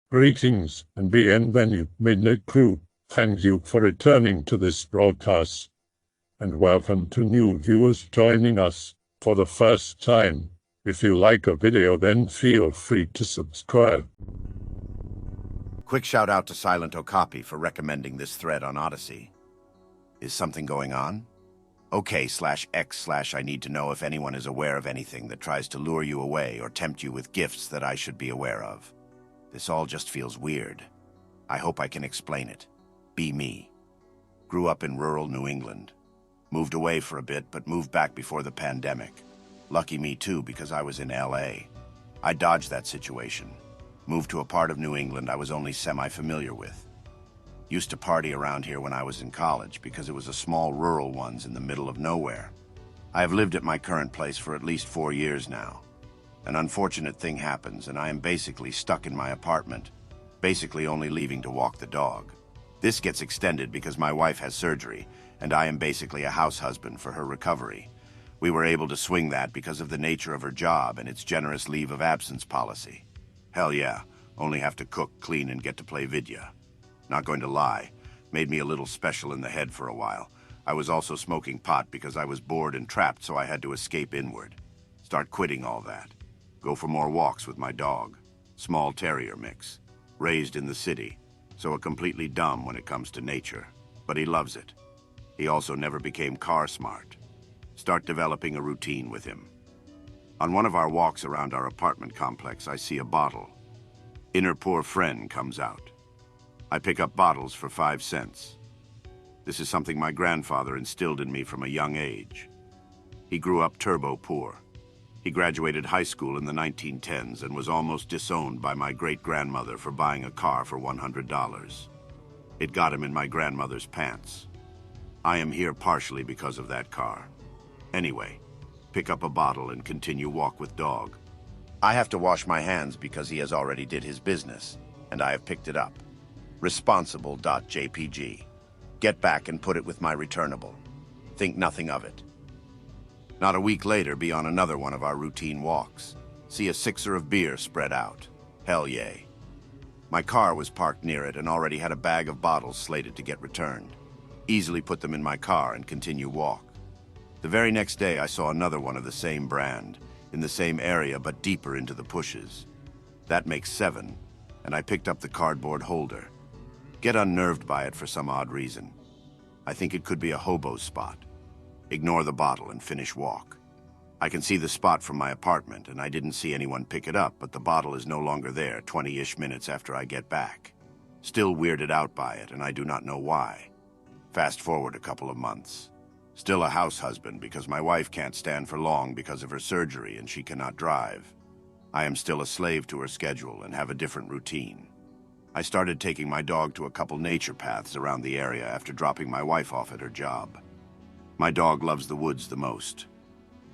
Greetings and bienvenue, Midnight Crew. Thank you for returning to this broadcast, and welcome to new viewers joining us for the first time. If you like a video, then feel free to subscribe. Quick shout out to Silent Okapi for recommending this thread on Odyssey. Is something going on? OK/X/ I need to know if anyone is aware of anything that tries to lure you away or tempt you with gifts that I should be aware of. This all just feels weird. I hope I can explain it. Be me. Grew up in rural New England. Moved away for a bit, but moved back before the pandemic. Lucky me too, because I was in LA. I dodged that situation. Moved to a part of New England I was only semi-familiar with. Used to party around here when I was in college because it was a small rural ones in the middle of nowhere. I have lived at my current place for at least 4 years now. An unfortunate thing happens and I am basically stuck in my apartment, basically only leaving to walk the dog. This gets extended because my wife has surgery and I am basically a house husband for her recovery. We were able to swing that because of the nature of her job and its generous leave of absence policy. Hell yeah, only have to cook, clean, and get to play vidya. Not going to lie, made me a little special in the head for a while. I was also smoking pot because I was bored and trapped, so I had to escape inward. Start quitting all that. Go for more walks with my dog. Small terrier mix. Raised in the city, so a completely dumb when it comes to nature. But he loves it. He also never became car smart. Start developing a routine with him. On one of our walks around our apartment complex, I see a bottle. Inner poor friend comes out. I pick up bottles for 5 cents. This is something my grandfather instilled in me from a young age. He grew up turbo poor. He graduated high school in the 1910s and was almost disowned by my great-grandmother for buying a car for $100. It got him in my grandmother's pants. I am here partially because of that car. Anyway, pick up a bottle and continue walk with dog. I have to wash my hands because he has already did his business, and I have picked it up. Responsible.jpg. Get back and put it with my returnable. Think nothing of it. Not a week later, be on another one of our routine walks. See a sixer of beer spread out. Hell yay. My car was parked near it and already had a bag of bottles slated to get returned. Easily put them in my car and continue walk. The very next day, I saw another one of the same brand, in the same area but deeper into the pushes. That makes 7, and I picked up the cardboard holder. Get unnerved by it for some odd reason. I think it could be a hobo spot. Ignore the bottle and finish walk. I can see the spot from my apartment, and I didn't see anyone pick it up, but the bottle is no longer there 20-ish minutes after I get back. Still weirded out by it, and I do not know why. Fast forward a couple of months. Still a house husband because my wife can't stand for long because of her surgery and she cannot drive. I am still a slave to her schedule and have a different routine. I started taking my dog to a couple nature paths around the area after dropping my wife off at her job. My dog loves the woods the most.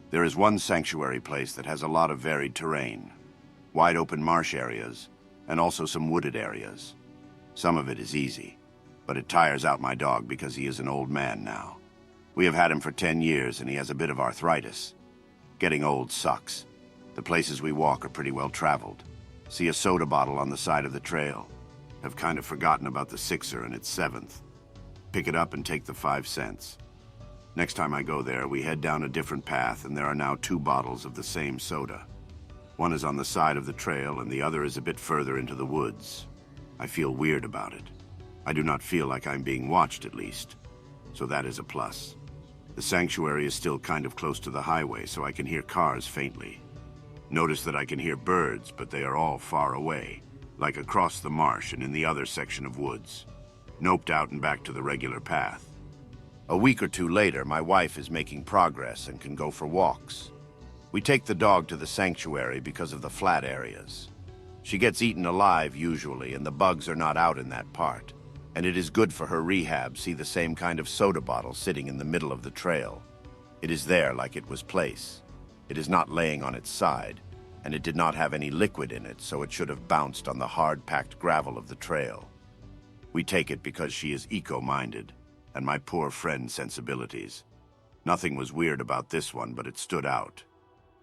There is one sanctuary place that has a lot of varied terrain, wide open marsh areas, and also some wooded areas. Some of it is easy, but it tires out my dog because he is an old man now. We have had him for 10 years and he has a bit of arthritis. Getting old sucks. The places we walk are pretty well traveled. See a soda bottle on the side of the trail. Have kind of forgotten about the sixer and its 7th. Pick it up and take the 5 cents. Next time I go there, we head down a different path and there are now 2 bottles of the same soda. One is on the side of the trail and the other is a bit further into the woods. I feel weird about it. I do not feel like I'm being watched, at least. So that is a plus. The sanctuary is still kind of close to the highway, so I can hear cars faintly. Notice that I can hear birds, but they are all far away, like across the marsh and in the other section of woods. Noped out and back to the regular path. A week or 2 later, my wife is making progress and can go for walks. We take the dog to the sanctuary because of the flat areas. She gets eaten alive usually, and the bugs are not out in that part. And it is good for her rehab. See the same kind of soda bottle sitting in the middle of the trail. It is there like it was place. It is not laying on its side, and it did not have any liquid in it, so it should have bounced on the hard-packed gravel of the trail. We take it because she is eco-minded, and my poor friend's sensibilities. Nothing was weird about this one, but it stood out.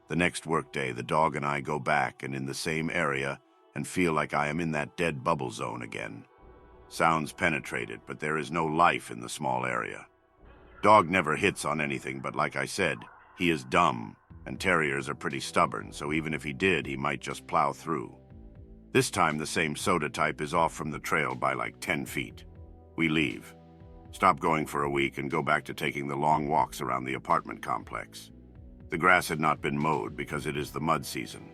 The next workday, the dog and I go back, and in the same area, and feel like I am in that dead bubble zone again. Sounds penetrated, but there is no life in the small area. Dog never hits on anything, but like I said, he is dumb, and terriers are pretty stubborn, so even if he did, he might just plow through. This time the same soda type is off from the trail by like 10 feet. We leave. Stop going for a week and go back to taking the long walks around the apartment complex. The grass had not been mowed because it is the mud season.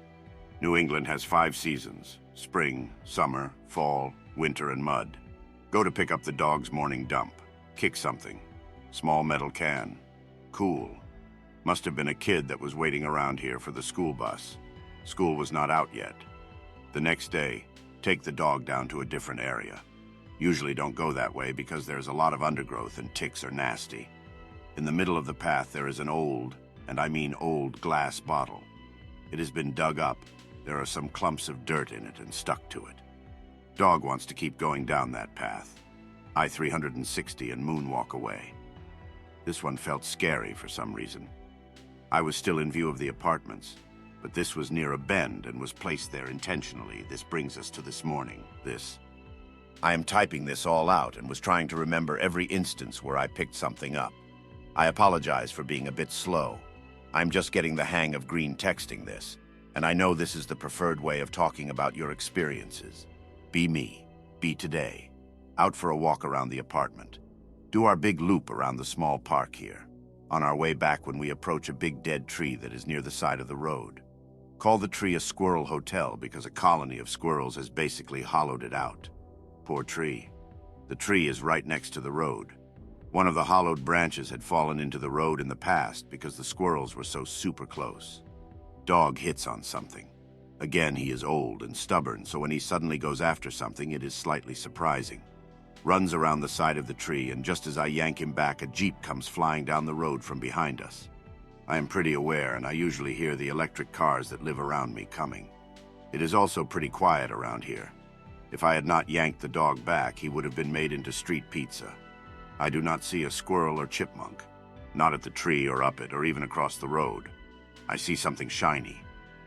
New England has 5 seasons: spring, summer, fall, winter, and mud. Go to pick up the dog's morning dump. Kick something. Small metal can. Cool. Must have been a kid that was waiting around here for the school bus. School was not out yet. The next day, take the dog down to a different area. Usually don't go that way because there's a lot of undergrowth and ticks are nasty. In the middle of the path there is an old, and I mean old, glass bottle. It has been dug up. There are some clumps of dirt in it and stuck to it. Dog wants to keep going down that path. I 360 and moonwalk away. This one felt scary for some reason. I was still in view of the apartments, but this was near a bend and was placed there intentionally. This brings us to this morning. I am typing this all out and was trying to remember every instance where I picked something up. I apologize for being a bit slow. I'm just getting the hang of green texting this, and I know this is the preferred way of talking about your experiences. Be me. Be today. Out for a walk around the apartment. Do our big loop around the small park here. On our way back when we approach a big dead tree that is near the side of the road. Call the tree a squirrel hotel because a colony of squirrels has basically hollowed it out. Poor tree. The tree is right next to the road. One of the hollowed branches had fallen into the road in the past because the squirrels were so super close. Dog hits on something. Again, he is old and stubborn, so when he suddenly goes after something, it is slightly surprising. Runs around the side of the tree, and just as I yank him back, a Jeep comes flying down the road from behind us. I am pretty aware, and I usually hear the electric cars that live around me coming. It is also pretty quiet around here. If I had not yanked the dog back, he would have been made into street pizza. I do not see a squirrel or chipmunk, not at the tree or up it or even across the road. I see something shiny.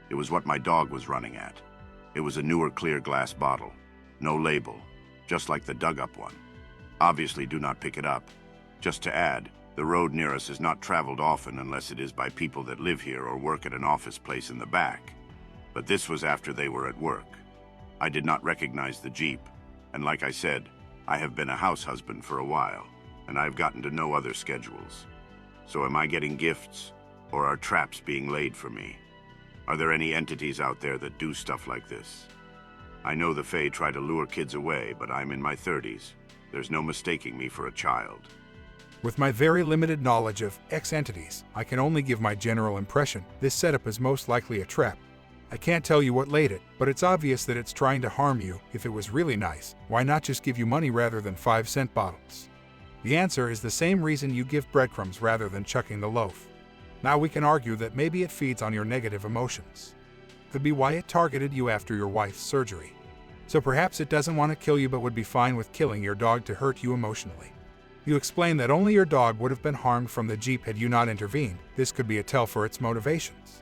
It was what my dog was running at. It was a newer clear glass bottle. No label, just like the dug-up one. Obviously do not pick it up. Just to add, the road near us is not traveled often unless it is by people that live here or work at an office place in the back. But this was after they were at work. I did not recognize the Jeep, and like I said, I have been a house husband for a while, and I've gotten to know other schedules. So am I getting gifts, or are traps being laid for me? Are there any entities out there that do stuff like this? I know the Fae try to lure kids away, but I'm in my 30s. There's no mistaking me for a child. With my very limited knowledge of X entities, I can only give my general impression. This setup is most likely a trap. I can't tell you what laid it, but it's obvious that it's trying to harm you. If it was really nice, why not just give you money rather than 5-cent bottles? The answer is the same reason you give breadcrumbs rather than chucking the loaf. Now we can argue that maybe it feeds on your negative emotions. Could be why it targeted you after your wife's surgery. So perhaps it doesn't want to kill you but would be fine with killing your dog to hurt you emotionally. You explain that only your dog would have been harmed from the Jeep had you not intervened. This could be a tell for its motivations.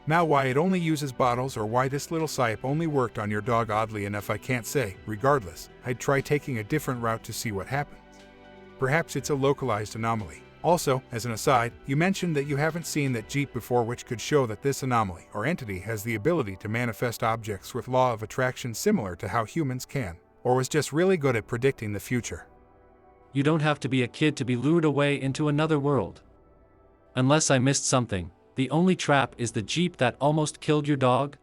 Now why it only uses bottles or why this little syrup only worked on your dog, oddly enough, I can't say. Regardless, I'd try taking a different route to see what happens. Perhaps it's a localized anomaly. Also, as an aside, you mentioned that you haven't seen that Jeep before, which could show that this anomaly or entity has the ability to manifest objects with law of attraction similar to how humans can, or was just really good at predicting the future. You don't have to be a kid to be lured away into another world. Unless I missed something, the only trap is the Jeep that almost killed your dog?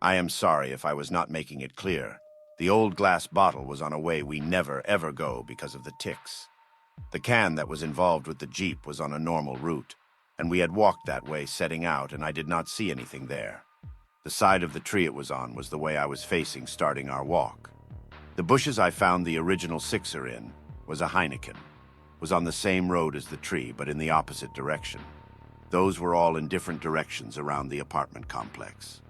I am sorry if I was not making it clear. The old glass bottle was on a way we never ever go because of the ticks. The can that was involved with the Jeep was on a normal route, and we had walked that way setting out, and I did not see anything there. The side of the tree it was on was the way I was facing starting our walk. The bushes I found the original sixer in was a Heineken, was on the same road as the tree but in the opposite direction. Those were all in different directions around the apartment complex.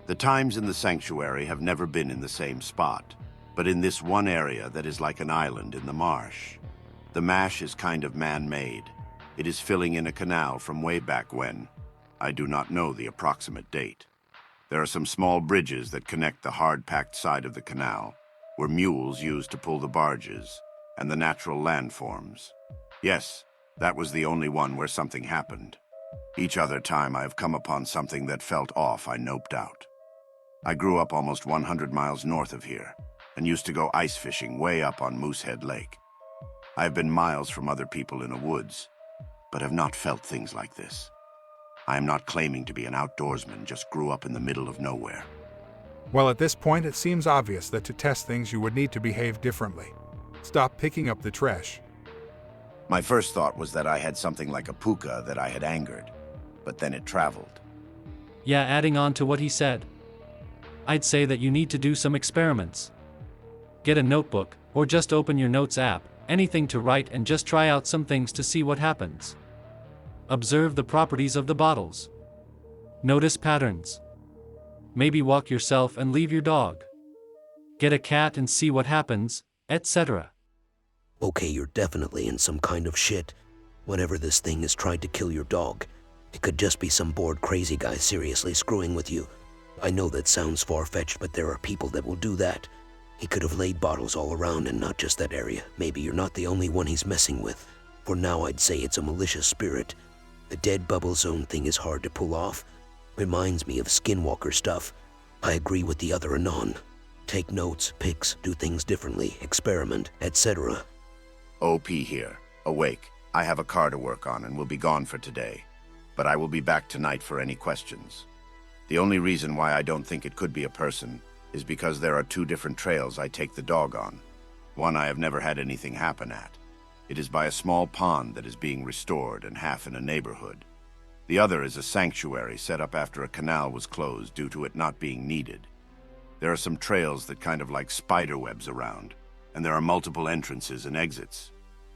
The times in the sanctuary have never been in the same spot, but in this one area that is like an island in the marsh. The mash is kind of man-made. It is filling in a canal from way back when. I do not know the approximate date. There are some small bridges that connect the hard-packed side of the canal, where mules use to pull the barges, and the natural landforms. Yes, that was the only one where something happened. Each other time I have come upon something that felt off, I noped out. I grew up almost 100 miles north of here, and used to go ice fishing way up on Moosehead Lake. I have been miles from other people in the woods, but have not felt things like this. I am not claiming to be an outdoorsman, just grew up in the middle of nowhere. Well, at this point, it seems obvious that to test things you would need to behave differently. Stop picking up the trash. My first thought was that I had something like a puka that I had angered, but then it traveled. Yeah, adding on to what he said, I'd say that you need to do some experiments. Get a notebook, or just open your notes app, anything to write, and just try out some things to see what happens. Observe the properties of the bottles. Notice patterns. Maybe walk yourself and leave your dog. Get a cat and see what happens, etc. Okay, you're definitely in some kind of shit. Whatever this thing has tried to kill your dog, it could just be some bored crazy guy seriously screwing with you. I know that sounds far-fetched, but there are people that will do that. He could have laid bottles all around and not just that area. Maybe you're not the only one he's messing with. For now, I'd say it's a malicious spirit. The dead bubble zone thing is hard to pull off. Reminds me of skinwalker stuff. I agree with the other Anon. Take notes, pics, do things differently, experiment, etc. OP here, awake. I have a car to work on and will be gone for today, but I will be back tonight for any questions. The only reason why I don't think it could be a person is because there are two different trails I take the dog on. One I have never had anything happen at. It is by a small pond that is being restored and half in a neighborhood. The other is a sanctuary set up after a canal was closed due to it not being needed. There are some trails that kind of like spider webs around, and there are multiple entrances and exits.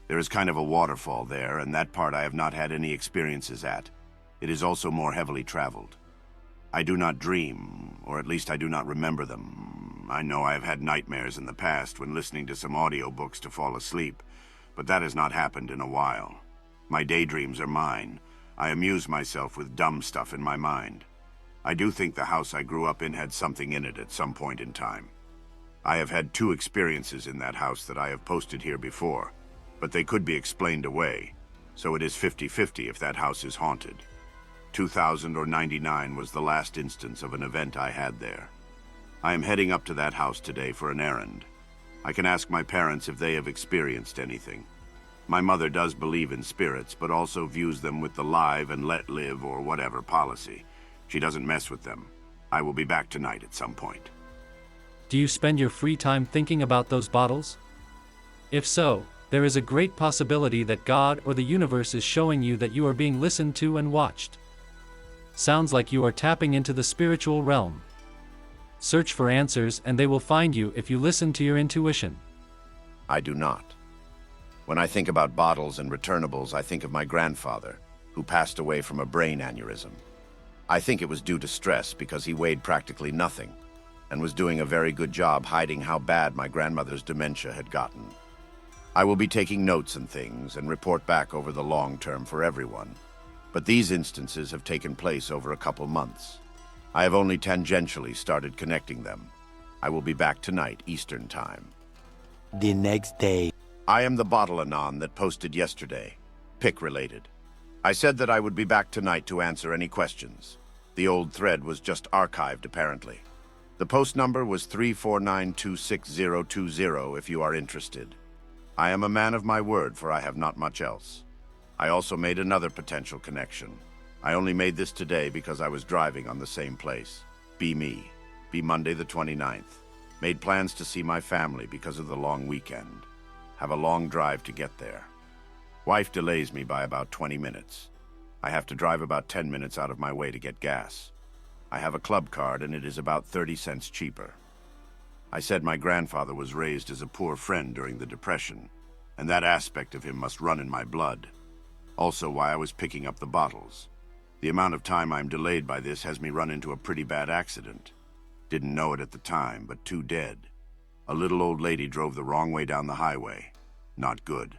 There is kind of a waterfall there, and that part I have not had any experiences at. It is also more heavily traveled. I do not dream, or at least I do not remember them. I know I have had nightmares in the past when listening to some audiobooks to fall asleep, but that has not happened in a while. My daydreams are mine. I amuse myself with dumb stuff in my mind. I do think the house I grew up in had something in it at some point in time. I have had 2 experiences in that house that I have posted here before, but they could be explained away, so it is 50-50 if that house is haunted. 2000 or 99 was the last instance of an event I had there. I am heading up to that house today for an errand. I can ask my parents if they have experienced anything. My mother does believe in spirits, but also views them with the live and let live or whatever policy. She doesn't mess with them. I will be back tonight at some point. Do you spend your free time thinking about those bottles? If so, there is a great possibility that God or the universe is showing you that you are being listened to and watched. Sounds like you are tapping into the spiritual realm. Search for answers and they will find you if you listen to your intuition. I do not. When I think about bottles and returnables, I think of my grandfather, who passed away from a brain aneurysm. I think it was due to stress because he weighed practically nothing and was doing a very good job hiding how bad my grandmother's dementia had gotten. I will be taking notes and things and report back over the long term for everyone. But these instances have taken place over a couple months. I have only tangentially started connecting them. I will be back tonight, Eastern Time. The next day. I am the bottle Anon that posted yesterday, PIC-related. I said that I would be back tonight to answer any questions. The old thread was just archived, apparently. The post number was 349-26020 if you are interested. I am a man of my word, for I have not much else. I also made another potential connection. I only made this today because I was driving on the same place. Be me. Be Monday the 29th. Made plans to see my family because of the long weekend. Have a long drive to get there. Wife delays me by about 20 minutes. I have to drive about 10 minutes out of my way to get gas. I have a club card and it is about 30 cents cheaper. I said my grandfather was raised as a poor friend during the Depression, and that aspect of him must run in my blood. Also why I was picking up the bottles. The amount of time I'm delayed by this has me run into a pretty bad accident. Didn't know it at the time, but 2 dead. A little old lady drove the wrong way down the highway. Not good.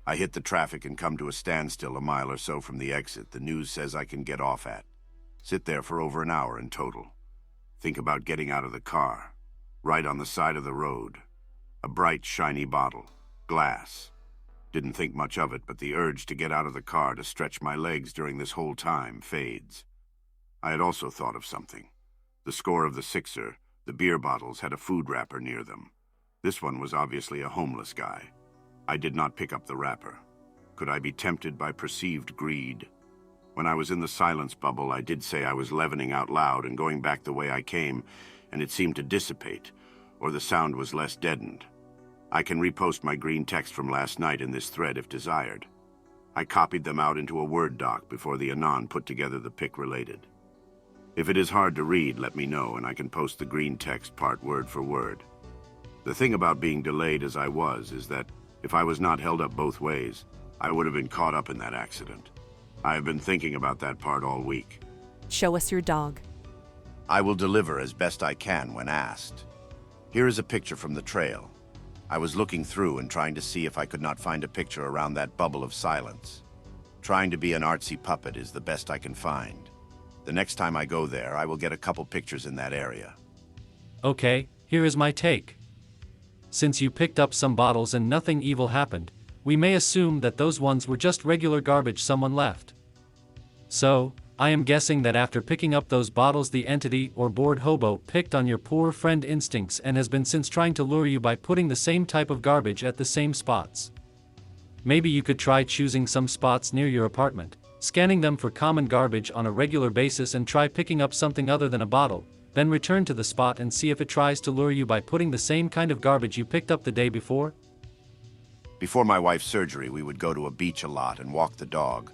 I hit the traffic and come to a standstill a mile or so from the exit the news says I can get off at. Sit there for over an hour in total. Think about getting out of the car. Right on the side of the road. A bright, shiny bottle. Glass. Didn't think much of it, but the urge to get out of the car to stretch my legs during this whole time fades. I had also thought of something. The score of the sixer, the beer bottles had a food wrapper near them. This one was obviously a homeless guy. I did not pick up the wrapper. Could I be tempted by perceived greed? When I was in the silence bubble, I did say I was leavening out loud and going back the way I came, and it seemed to dissipate, or the sound was less deadened. I can repost my green text from last night in this thread if desired. I copied them out into a Word doc before the Anon put together the pic related. If it is hard to read, let me know, and I can post the green text part word for word. The thing about being delayed as I was is that if I was not held up both ways, I would have been caught up in that accident. I have been thinking about that part all week. Show us your dog. I will deliver as best I can when asked. Here is a picture from the trail. I was looking through and trying to see if I could not find a picture around that bubble of silence. Trying to be an artsy puppet is the best I can find. The next time I go there, I will get a couple pictures in that area. Okay, here is my take. Since you picked up some bottles and nothing evil happened, we may assume that those ones were just regular garbage someone left. So, I am guessing that after picking up those bottles the entity or bored hobo picked on your poor friend instincts and has been since trying to lure you by putting the same type of garbage at the same spots. Maybe you could try choosing some spots near your apartment, scanning them for common garbage on a regular basis and try picking up something other than a bottle, then return to the spot and see if it tries to lure you by putting the same kind of garbage you picked up the day before. Before my wife's surgery, we would go to a beach a lot and walk the dog.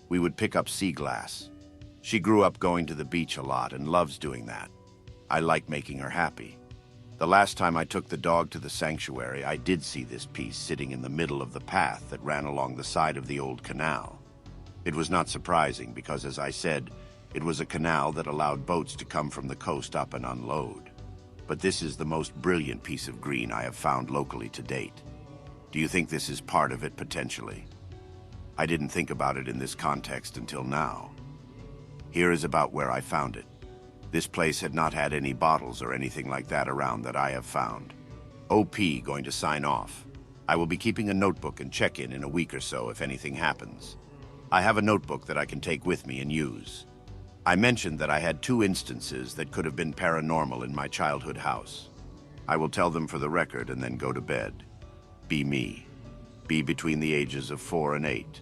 We would pick up sea glass. She grew up going to the beach a lot and loves doing that. I like making her happy. The last time I took the dog to the sanctuary, I did see this piece sitting in the middle of the path that ran along the side of the old canal. It was not surprising because, as I said, it was a canal that allowed boats to come from the coast up and unload. But this is the most brilliant piece of green I have found locally to date. Do you think this is part of it, potentially? I didn't think about it in this context until now. Here is about where I found it. This place had not had any bottles or anything like that around that I have found. OP going to sign off. I will be keeping a notebook and check in a week or so if anything happens. I have a notebook that I can take with me and use. I mentioned that I had 2 instances that could have been paranormal in my childhood house. I will tell them for the record and then go to bed. Be me. Be between the ages of 4 and 8.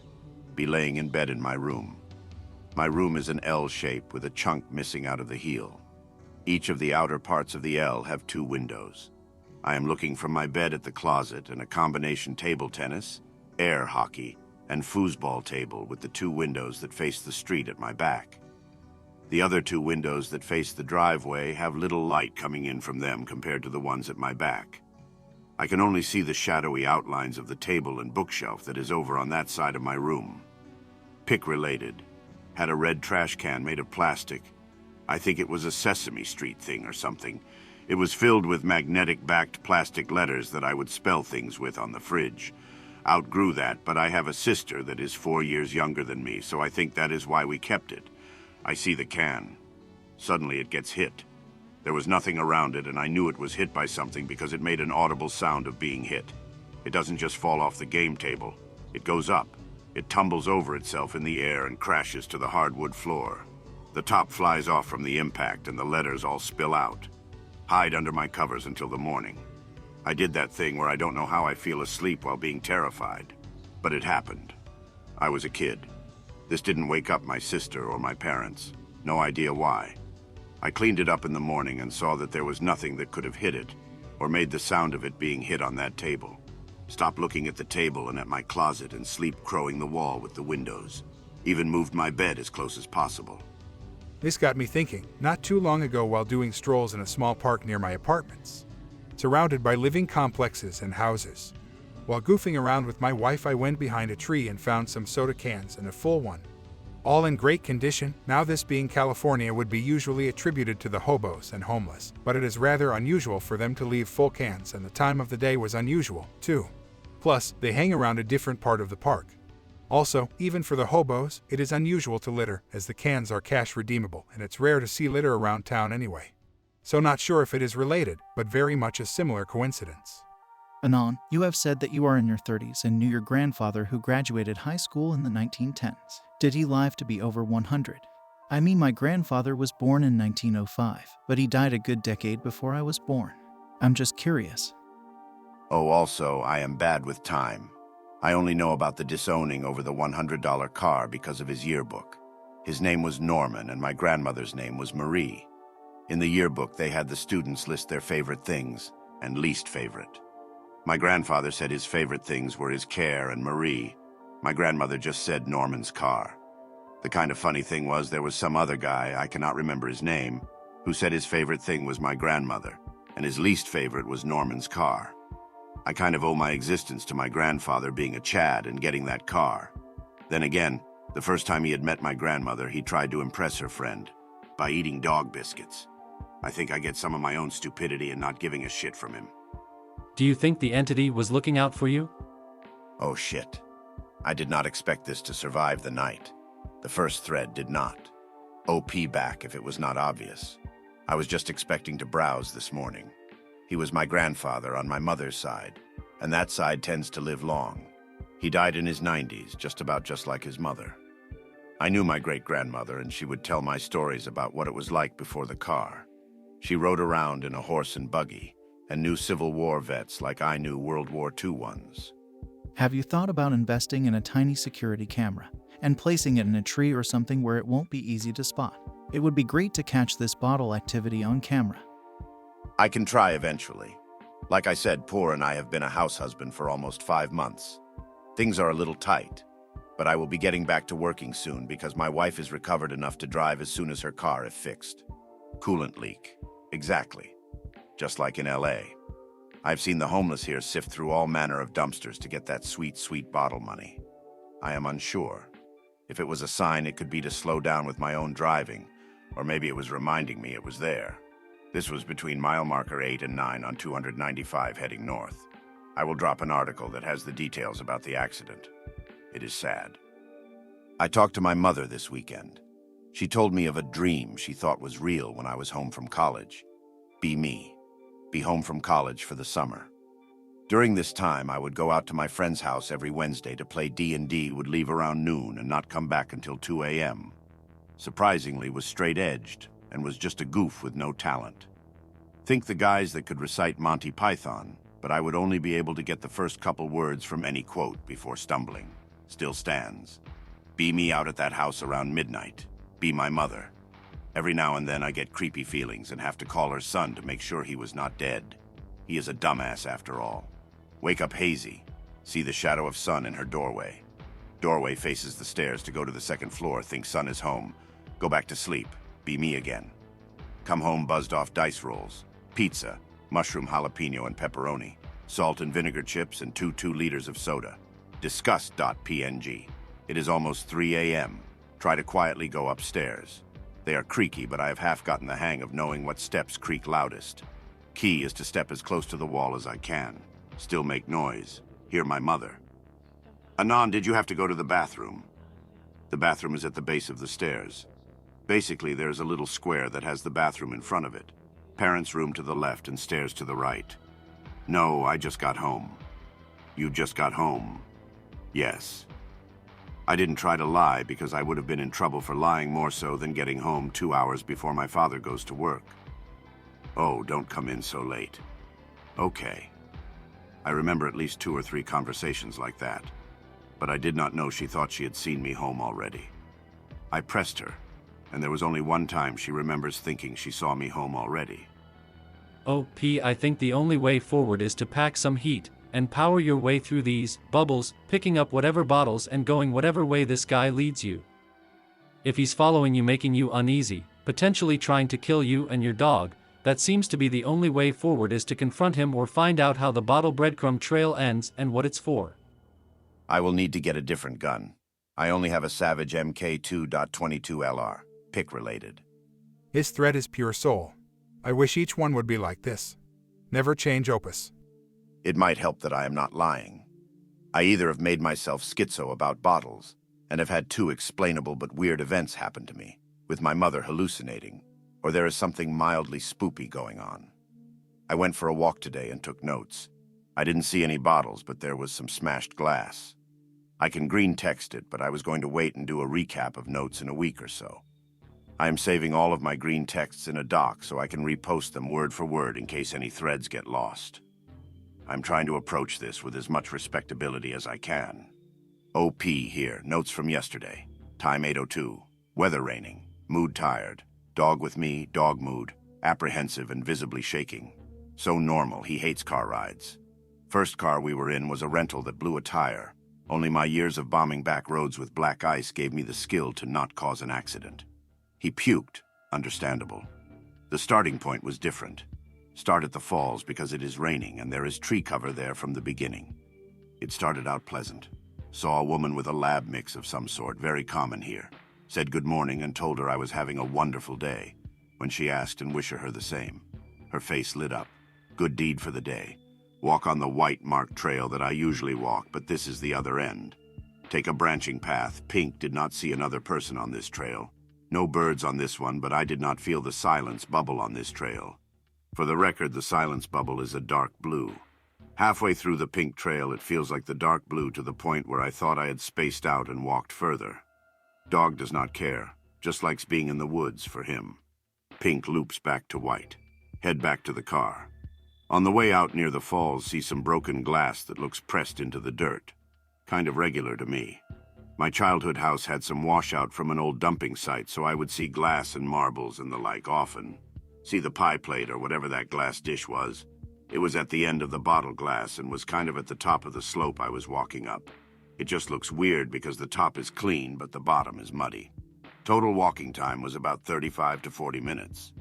Be laying in bed in my room. My room is an L shape with a chunk missing out of the heel. Each of the outer parts of the L have 2 windows. I am looking from my bed at the closet and a combination table tennis, air hockey, and foosball table with the 2 windows that face the street at my back. The other 2 windows that face the driveway have little light coming in from them compared to the ones at my back. I can only see the shadowy outlines of the table and bookshelf that is over on that side of my room. Pick related. Had a red trash can made of plastic. I think it was a Sesame Street thing or something. It was filled with magnetic-backed plastic letters that I would spell things with on the fridge. Outgrew that, but I have a sister that is 4 years younger than me, so I think that is why we kept it. I see the can. Suddenly it gets hit. There was nothing around it, and I knew it was hit by something because it made an audible sound of being hit. It doesn't just fall off the game table. It goes up. It tumbles over itself in the air and crashes to the hardwood floor. The top flies off from the impact, and the letters all spill out. Hide under my covers until the morning. I did that thing where I don't know how I feel asleep while being terrified. But it happened. I was a kid. This didn't wake up my sister or my parents. No idea why. I cleaned it up in the morning and saw that there was nothing that could have hit it, or made the sound of it being hit on that table. Stopped looking at the table and at my closet and sleep crowing the wall with the windows. Even moved my bed as close as possible. This got me thinking, not too long ago while doing strolls in a small park near my apartments, surrounded by living complexes and houses. While goofing around with my wife, I went behind a tree and found some soda cans and a full one. All in great condition. Now, this being California would be usually attributed to the hobos and homeless, but it is rather unusual for them to leave full cans, and the time of the day was unusual, too. Plus, they hang around a different part of the park. Also, even for the hobos, it is unusual to litter, as the cans are cash redeemable, and it's rare to see litter around town anyway. So not sure if it is related, but very much a similar coincidence. Anon, you have said that you are in your 30s and knew your grandfather who graduated high school in the 1910s. Did he live to be over 100? I mean, my grandfather was born in 1905, but he died a good decade before I was born. I'm just curious. Oh, also, I am bad with time. I only know about the disowning over the $100 car because of his yearbook. His name was Norman and my grandmother's name was Marie. In the yearbook, they had the students list their favorite things and least favorite. My grandfather said his favorite things were his care and Marie. My grandmother just said Norman's car. The kind of funny thing was there was some other guy, I cannot remember his name, who said his favorite thing was my grandmother, and his least favorite was Norman's car. I kind of owe my existence to my grandfather being a Chad and getting that car. Then again, the first time he had met my grandmother, he tried to impress her friend by eating dog biscuits. I think I get some of my own stupidity in not giving a shit from him. Do you think the entity was looking out for you? Oh shit. I did not expect this to survive the night. The first thread did not. OP back if it was not obvious. I was just expecting to browse this morning. He was my grandfather on my mother's side, and that side tends to live long. He died in his 90s, just like his mother. I knew my great-grandmother, and she would tell my stories about what it was like before the car. She rode around in a horse and buggy, and knew Civil War vets like I knew World War II ones. Have you thought about investing in a tiny security camera and placing it in a tree or something where it won't be easy to spot? It would be great to catch this bottle activity on camera. I can try eventually. Like I said, Poor and I have been a house husband for almost 5 months. Things are a little tight, but I will be getting back to working soon because my wife is recovered enough to drive as soon as her car is fixed. Coolant leak. Exactly. Just like in LA. I've seen the homeless here sift through all manner of dumpsters to get that sweet, sweet bottle money. I am unsure. If it was a sign, it could be to slow down with my own driving, or maybe it was reminding me it was there. This was between mile marker 8 and 9 on 295 heading north. I will drop an article that has the details about the accident. It is sad. I talked to my mother this weekend. She told me of a dream she thought was real when I was home from college. Be me. Be home from college for the summer. During this time, I would go out to my friend's house every Wednesday to play D&D, would leave around noon and not come back until 2 a.m. Surprisingly, was straight-edged and was just a goof with no talent. Think the guys that could recite Monty Python, but I would only be able to get the first couple words from any quote before stumbling. Still stands. Be me out at that house around midnight. Be my mother. Every now and then I get creepy feelings and have to call her son to make sure he was not dead. He is a dumbass after all. Wake up hazy. See the shadow of son in her doorway. Doorway faces the stairs to go to the second floor, think son is home. Go back to sleep. Be me again. Come home buzzed off dice rolls. Pizza. Mushroom jalapeno and pepperoni. Salt and vinegar chips and 2 liters of soda. Disgust.png. It is almost 3 a.m. Try to quietly go upstairs. They are creaky, but I have half gotten the hang of knowing what steps creak loudest. Key is to step as close to the wall as I can. Still make noise. Hear my mother. Anon, did you have to go to the bathroom? The bathroom is at the base of the stairs. Basically, there's a little square that has the bathroom in front of it. Parents' room to the left and stairs to the right. No, I just got home. You just got home? Yes. I didn't try to lie because I would have been in trouble for lying more so than getting home 2 hours before my father goes to work. Oh, don't come in so late. Okay. I remember at least 2 or 3 conversations like that, but I did not know she thought she had seen me home already. I pressed her, and there was only one time she remembers thinking she saw me home already. OP, I think the only way forward is to pack some heat and power your way through these bubbles, picking up whatever bottles and going whatever way this guy leads you. If he's following you, making you uneasy, potentially trying to kill you and your dog, that seems to be the only way forward, is to confront him or find out how the bottle breadcrumb trail ends and what it's for. I will need to get a different gun. I only have a Savage MK2.22 LR, pick related. His thread is pure soul. I wish each one would be like this. Never change opus. It might help that I am not lying. I either have made myself schizo about bottles, and have had 2 explainable but weird events happen to me, with my mother hallucinating, or there is something mildly spoopy going on. I went for a walk today and took notes. I didn't see any bottles, but there was some smashed glass. I can green text it, but I was going to wait and do a recap of notes in a week or so. I am saving all of my green texts in a doc so I can repost them word for word in case any threads get lost. I'm trying to approach this with as much respectability as I can. OP here, notes from yesterday. Time 8:02. Weather raining. Mood tired. Dog with me, dog mood. Apprehensive and visibly shaking. So normal, he hates car rides. First car we were in was a rental that blew a tire. Only my years of bombing back roads with black ice gave me the skill to not cause an accident. He puked. Understandable. The starting point was different. Start at the falls because it is raining and there is tree cover there from the beginning. It started out pleasant. Saw a woman with a lab mix of some sort, very common here. Said good morning and told her I was having a wonderful day. When she asked and wished her the same. Her face lit up. Good deed for the day. Walk on the white marked trail that I usually walk, but this is the other end. Take a branching path. Pink did not see another person on this trail. No birds on this one, but I did not feel the silence bubble on this trail. For the record, the silence bubble is a dark blue. Halfway through the pink trail, it feels like the dark blue to the point where I thought I had spaced out and walked further. Dog does not care, just likes being in the woods for him. Pink loops back to white. Head back to the car. On the way out near the falls, see some broken glass that looks pressed into the dirt. Kind of regular to me. My childhood house had some washout from an old dumping site, so I would see glass and marbles and the like often. See the pie plate or whatever that glass dish was. It was at the end of the bottle glass and was kind of at the top of the slope I was walking up. It just looks weird because the top is clean, but the bottom is muddy. Total walking time was about 35 to 40 minutes.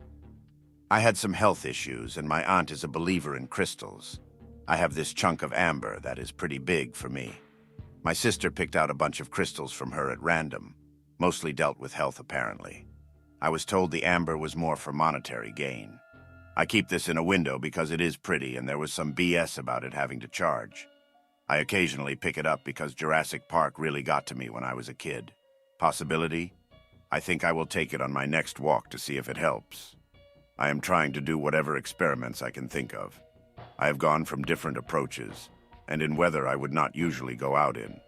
I had some health issues, and my aunt is a believer in crystals. I have this chunk of amber that is pretty big for me. My sister picked out a bunch of crystals from her at random, mostly dealt with health apparently. I was told the amber was more for monetary gain. I keep this in a window because it is pretty and there was some BS about it having to charge. I occasionally pick it up because Jurassic Park really got to me when I was a kid. Possibility? I think I will take it on my next walk to see if it helps. I am trying to do whatever experiments I can think of. I have gone from different approaches, and in weather I would not usually go out in.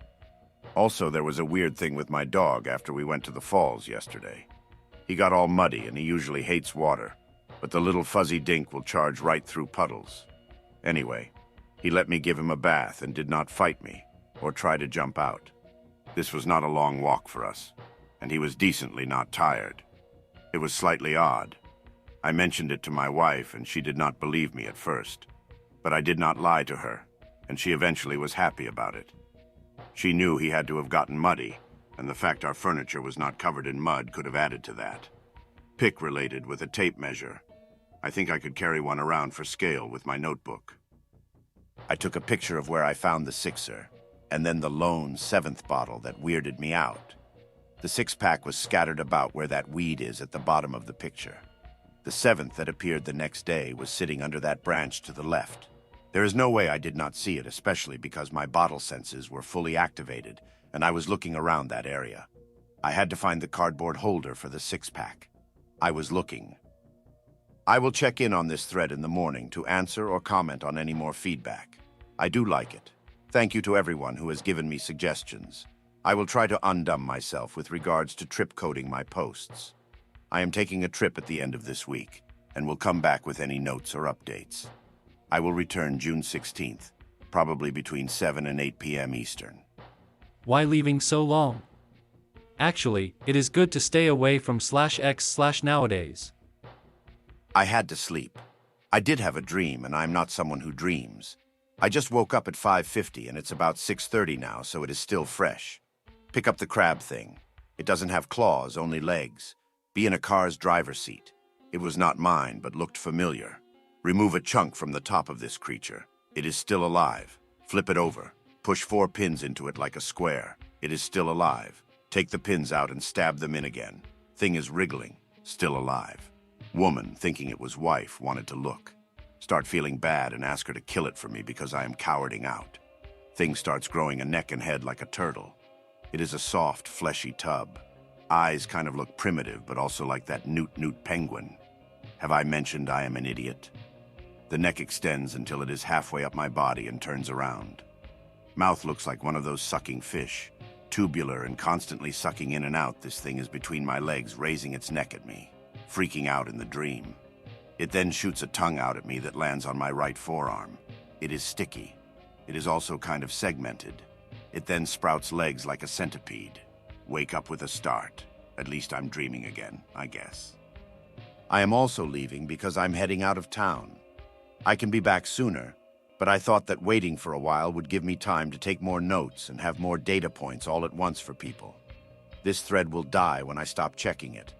Also, there was a weird thing with my dog after we went to the falls yesterday. He got all muddy and he usually hates water, but the little fuzzy dink will charge right through puddles. Anyway, he let me give him a bath and did not fight me or try to jump out. This was not a long walk for us, and he was decently not tired. It was slightly odd. I mentioned it to my wife and she did not believe me at first, but I did not lie to her, and she eventually was happy about it. She knew he had to have gotten muddy, and the fact our furniture was not covered in mud could have added to that. Pick related with a tape measure. I think I could carry one around for scale with my notebook. I took a picture of where I found the sixer, and then the lone seventh bottle that weirded me out. The six-pack was scattered about where that weed is at the bottom of the picture. The seventh that appeared the next day was sitting under that branch to the left. There is no way I did not see it, especially because my bottle senses were fully activated, and I was looking around that area. I had to find the cardboard holder for the six-pack. I was looking. I will check in on this thread in the morning to answer or comment on any more feedback. I do like it. Thank you to everyone who has given me suggestions. I will try to undumb myself with regards to trip coding my posts. I am taking a trip at the end of this week, and will come back with any notes or updates. I will return June 16th, probably between 7 and 8 p.m. Eastern. Why leaving so long? Actually, it is good to stay away from /x/nowadays. I had to sleep. I did have a dream, and I'm not someone who dreams. I just woke up at 5:50 and it's about 6:30 now, so it is still fresh. Pick up the crab thing. It doesn't have claws, only legs. Be in a car's driver's seat. It was not mine, but looked familiar. Remove a chunk from the top of this creature. It is still alive. Flip it over. Push 4 pins into it like a square. It is still alive. Take the pins out and stab them in again. Thing is wriggling. Still alive. Woman, thinking it was wife, wanted to look. Start feeling bad and ask her to kill it for me because I am cowarding out. Thing starts growing a neck and head like a turtle. It is a soft, fleshy tub. Eyes kind of look primitive, but also like that newt penguin. Have I mentioned I am an idiot? The neck extends until it is halfway up my body and turns around. Mouth looks like one of those sucking fish. Tubular and constantly sucking in and out, this thing is between my legs, raising its neck at me, freaking out in the dream. It then shoots a tongue out at me that lands on my right forearm. It is sticky. It is also kind of segmented. It then sprouts legs like a centipede. Wake up with a start. At least I'm dreaming again, I guess. I am also leaving because I'm heading out of town. I can be back sooner, but I thought that waiting for a while would give me time to take more notes and have more data points all at once for people. This thread will die when I stop checking it.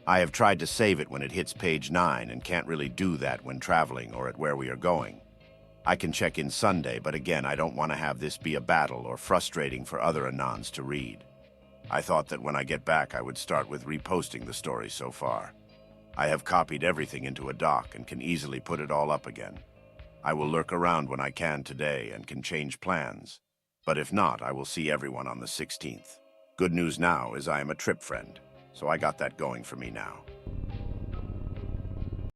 I have tried to save it when it hits page 9 and can't really do that when traveling or at where we are going. I can check in Sunday, but again, I don't want to have this be a battle or frustrating for other Anons to read. I thought that when I get back, I would start with reposting the story so far. I have copied everything into a doc and can easily put it all up again. I will lurk around when I can today and can change plans. But if not, I will see everyone on the 16th. Good news now is I am a trip friend, so I got that going for me now.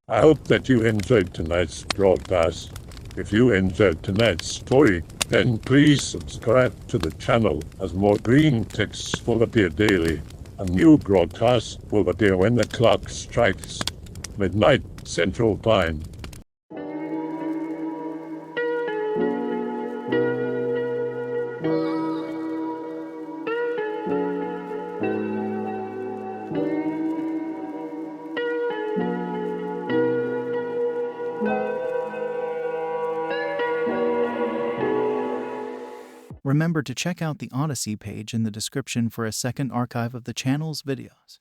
I hope that you enjoyed tonight's broadcast. If you enjoyed tonight's story, then please subscribe to the channel as more green texts will appear daily. A new broadcast will appear when the clock strikes midnight Central Time. Remember to check out the Odyssey page in the description for a second archive of the channel's videos.